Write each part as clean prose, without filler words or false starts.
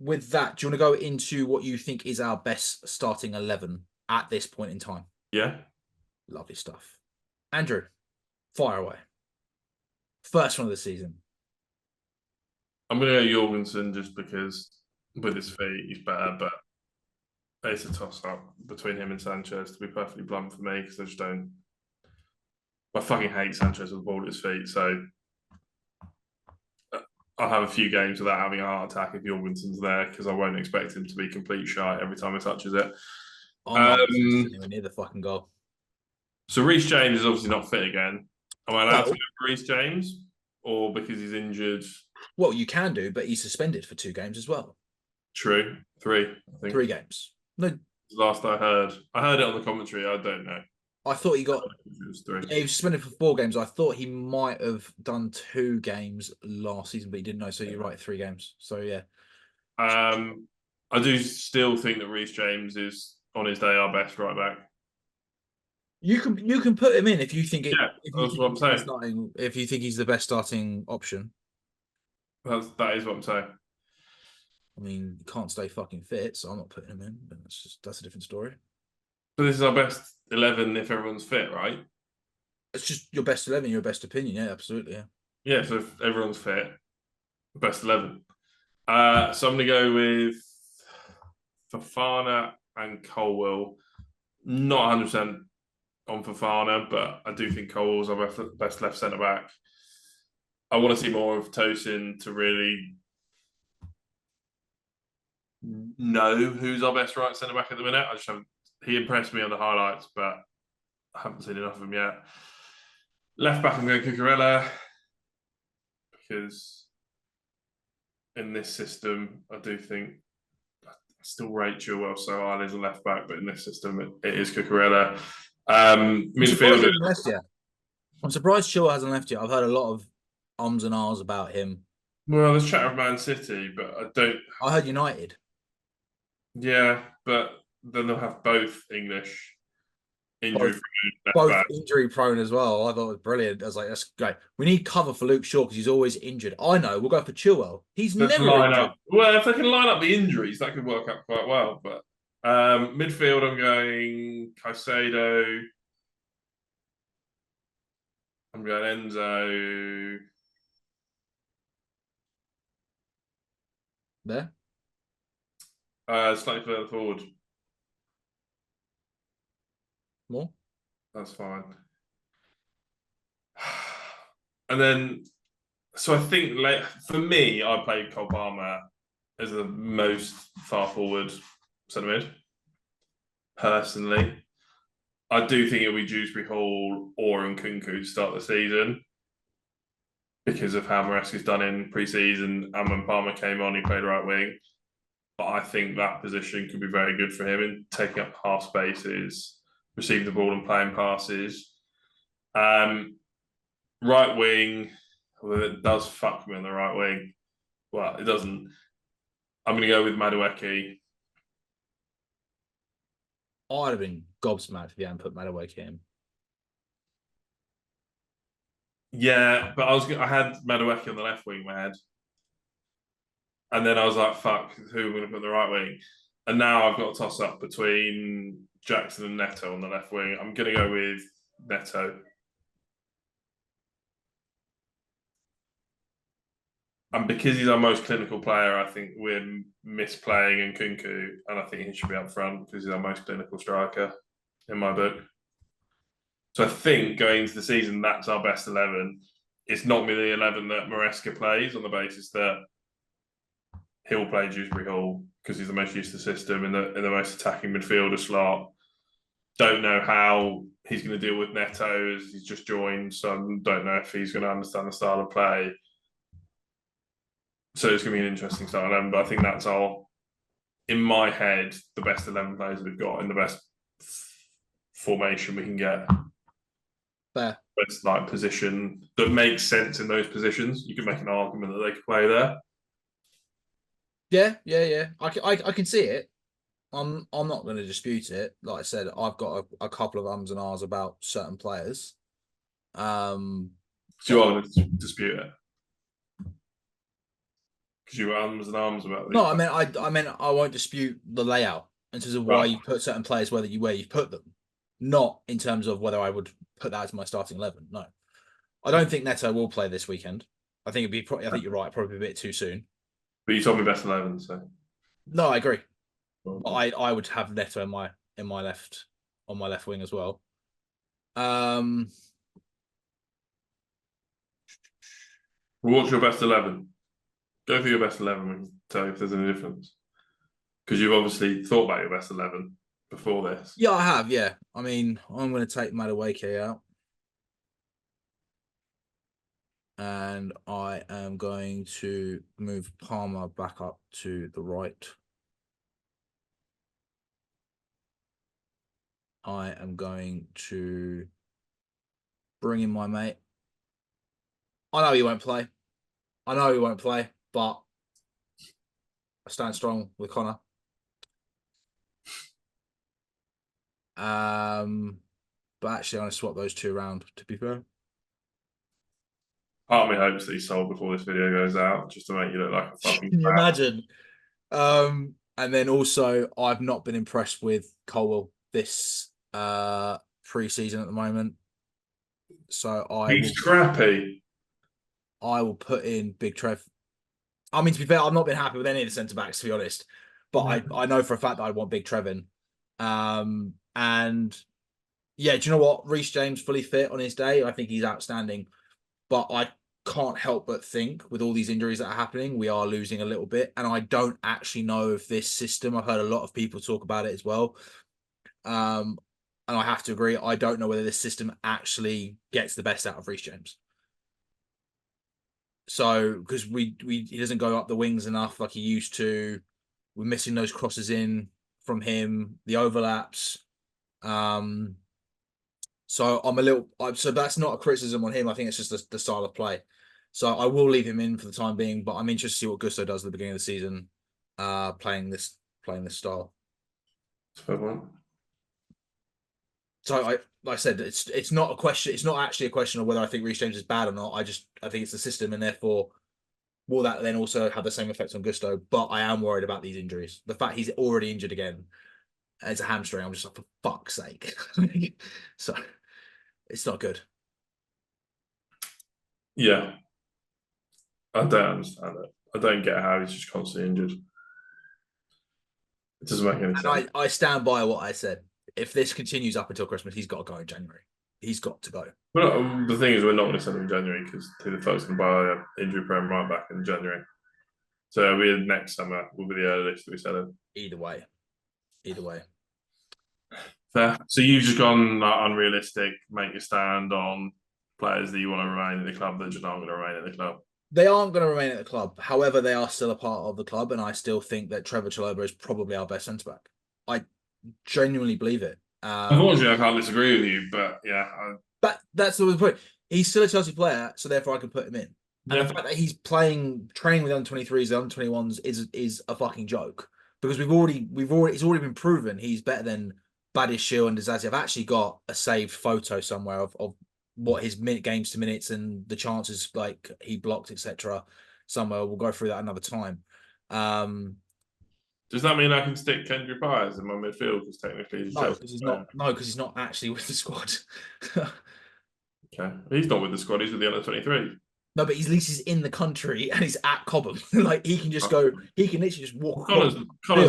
with that, do you want to go into what you think is our best starting 11 at this point in time? Yeah. Lovely stuff. Andrew, fire away. First one of the season. I'm going to go Jorgensen just because with his feet, he's better, but it's a toss-up between him and Sanchez, to be perfectly blunt for me, because I just don't... I fucking hate Sanchez with the ball at his feet, so I'll have a few games without having a heart attack if Jorgensen's there, because I won't expect him to be complete shite every time he touches it. I'm not anywhere near the fucking goal. So Reece James is obviously not fit again. Am I allowed to Well, go for Reece James? Or because he's injured? Well, you can do, but he's suspended for 2 games as well. True. 3, I think. 3 games. No. Last I heard. I heard it on the commentary. I don't know. I thought he got... It was 3. Yeah, he was suspended for 4 games. I thought he might have done 2 games last season, but he didn't know. So you're right, 3 games. So yeah. I do still think that Reece James is on his day our best right back. You can put him in if you think it. Yeah, that's what I'm saying. If you think he's the best starting option. That is what I'm saying. I mean, he can't stay fucking fit, so I'm not putting him in. But that's a different story. So this is our best 11 if everyone's fit, right? It's just your best 11, your best opinion. Yeah, absolutely. Yeah. Yeah, so if everyone's fit, best 11. So I'm going to go with Fofana and Colwill. Not 100% on Fofana, but I do think Colwill's our best left centre back. I want to see more of Tosin to really know who's our best right centre back at the minute. I just haven't. He impressed me on the highlights, but I haven't seen enough of him yet. Left back, I'm going Cucurella because in this system, I do think I still rate Chilwell so highly as a left back, but in this system, it is Cucurella. Midfield. I'm surprised Chilwell hasn't left yet. I've heard a lot of ums and ahs about him. Well, there's chat of Man City, but I don't. I heard United. Yeah, but then they'll have both English injury both injury prone as well. I thought it was brilliant. I was like, that's great. We need cover for Luke Shaw because he's always injured. I know. We'll go for Chilwell. He's never injured. Well, if they can line up the injuries, that could work out quite well. But midfield, I'm going Caicedo. I'm going Enzo. There? Slightly further forward. More? That's fine. And then, so I think for me, I played Cole Palmer as the most far forward centre mid. Personally, I do think it'll be Dewsbury Hall or Nkunku to start the season because of how Maresca's done in pre-season. And when Palmer came on, he played right wing. But I think that position could be very good for him in taking up half spaces, receiving the ball and playing passes. Right wing, well, it does fuck me on the right wing. Well, it doesn't. I'm going to go with Madueke. I'd have been gobsmacked if you hadn't put Madueke in. Yeah, but I had Madueke on the left wing in my head. And then I was like, fuck, who am I going to put on the right wing? And now I've got a toss-up between Jackson and Neto on the left wing. I'm going to go with Neto. And because he's our most clinical player, I think we're misplaying Nkunku, and I think he should be up front because he's our most clinical striker in my book. So I think going into the season, that's our best 11. It's not going to be the 11 that Maresca plays on the basis that he'll play Dewsbury Hall because he's the most used to the system in the most attacking midfielder slot. Don't know how he's going to deal with Neto as he's just joined, so I don't know if he's going to understand the style of play. So it's going to be an interesting start 11, but I think that's in my head, the best 11 players we've got in the best formation we can get. Fair. Best like position that makes sense in those positions. You can make an argument that they could play there. Yeah. I can see it. I'm not going to dispute it. Like I said, I've got a couple of ums and ahs about certain players. So you are going to dispute it? Because you were arms and arms about No, these. I meant I won't dispute the layout in terms of why Right. you put certain players where you've put them, not in terms of whether I would put that as my starting 11. No, I don't think Neto will play this weekend. I think I think you're right. Probably a bit too soon. But you told me best 11, so. No, I agree. But Well, I would have Neto in my left on my left wing as well. Um, what's your best 11? Go for your best 11 and tell you if there's any difference. Because you've obviously thought about your best 11 before this. yeah, I have. Yeah, I mean, I'm going to take Madueke out, and I am going to move Palmer back up to the right. I am going to bring in my mate. I know he won't play. But I stand strong with Connor. But actually, I'm going to swap those two around, to be fair. Part of me hopes that he's sold before this video goes out, just to make you look like a fucking Can you crap. imagine? And then also, I've not been impressed with Colwell this pre-season at the moment. So He's scrappy. I will put in Big Trev. I mean, to be fair, I've not been happy with any of the centre backs, to be honest. But I know for a fact that I want Big Trev in. And yeah, do you know what? Reece James fully fit on his day. I think he's outstanding. But I can't help but think with all these injuries that are happening, we are losing a little bit. And I don't actually know if this system, I've heard a lot of people talk about it as well. And I have to agree, I don't know whether this system actually gets the best out of Reece James. So, because he doesn't go up the wings enough like he used to. We're missing those crosses in from him, the overlaps. So so that's not a criticism on him. I think it's just the style of play. So I will leave him in for the time being, but I'm interested to see what Gusto does at the beginning of the season, playing this style. Fair point. So like I said, it's not a question. It's not actually a question of whether I think Reece James is bad or not. I think it's the system, and therefore will that then also have the same effect on Gusto? But I am worried about these injuries. The fact he's already injured again, and it's a hamstring. I'm just like, for fuck's sake. So it's not good. Yeah. I don't understand it. I don't get how he's just constantly injured. It doesn't make any sense. And I stand by what I said. If this continues up until Christmas, he's got to go in January. He's got to go. Well, the thing is, we're not going to send him in January because the folks can buy an injury prone right back in January. So it'll be next summer. Will be the earliest that we sell him. Either way. Fair. So you've just gone unrealistic, make your stand on players that you want to remain at the club that just aren't going to remain at the club. They aren't going to remain at the club. However, they are still a part of the club, and I still think that Trevor Chalobah is probably our best centre back. I genuinely believe it. Unfortunately, I can't disagree with you, but yeah. That's the point. He's still a Chelsea player, so therefore I can put him in. And the fact that he's training with under 23s, the under 21s is a fucking joke because he's already been proven he's better than Badiashile and Dizazi. I've actually got a saved photo somewhere of what his games to minutes and the chances like he blocked, etc. Somewhere we'll go through that another time. Does that mean I can stick Kendrick Byers in my midfield? Because technically he's because he's not. No, because he's not actually with the squad. Okay, he's not with the squad. He's with the under 23. No, but at least he's in the country and he's at Cobham. Like he can just go. He can literally just walk. Connor's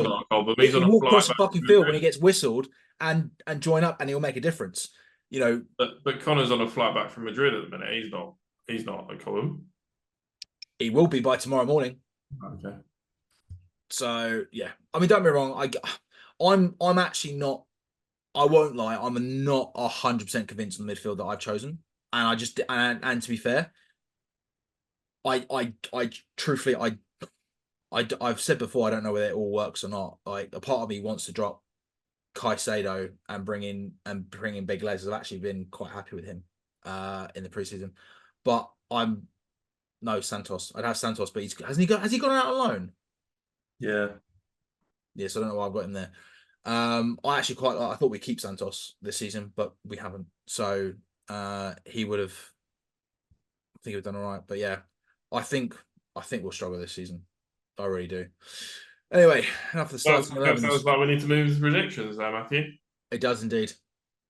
not a problem. He He's on can a walk flight across the back fucking from field Madrid. when he gets whistled and join up, and he'll make a difference. You know. But Connor's on a flight back from Madrid at the minute. He's not. He's not a Cobham. He will be by tomorrow morning. Okay. So yeah, I mean, don't get me wrong. I'm actually not. I won't lie. I'm not 100% convinced on the midfield that I've chosen, and I just and to be fair, I truthfully I've said before I don't know whether it all works or not. Like a part of me wants to drop Caicedo and bring in Big Legs. I've actually been quite happy with him in the preseason, but no Santos. I'd have Santos, but has he gone out on loan? Yeah. Yes, I don't know why I've got him there. I actually I thought we'd keep Santos this season, but we haven't. So he would have. I think he'd done all right, but yeah, I think we'll struggle this season. I really do. Anyway, enough of the Well, starting that 11s. sounds like we need to move to predictions now, Matthew. It does indeed.